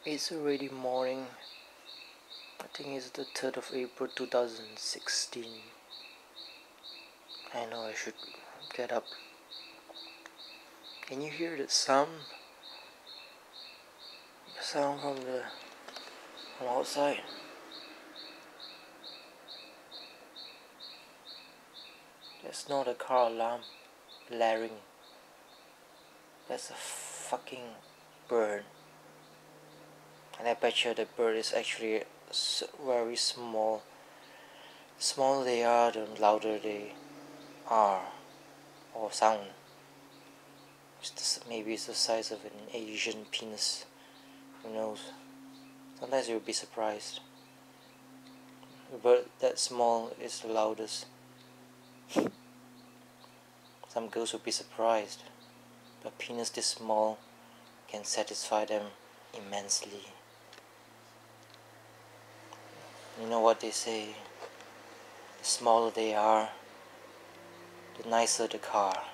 It's already morning. I think it's the 3rd of April 2016. I know I should get up. Can you hear the sound? The sound from outside. That's not a car alarm blaring. That's a fucking bird. And I bet you the bird is actually very small. The smaller they are, the louder they are or sound. Maybe it's the size of an Asian penis. Who knows? Sometimes you'll be surprised. A bird that small is the loudest. Some girls will be surprised, but penis this small can satisfy them immensely. You know what they say? The smaller they are, the nicer the car.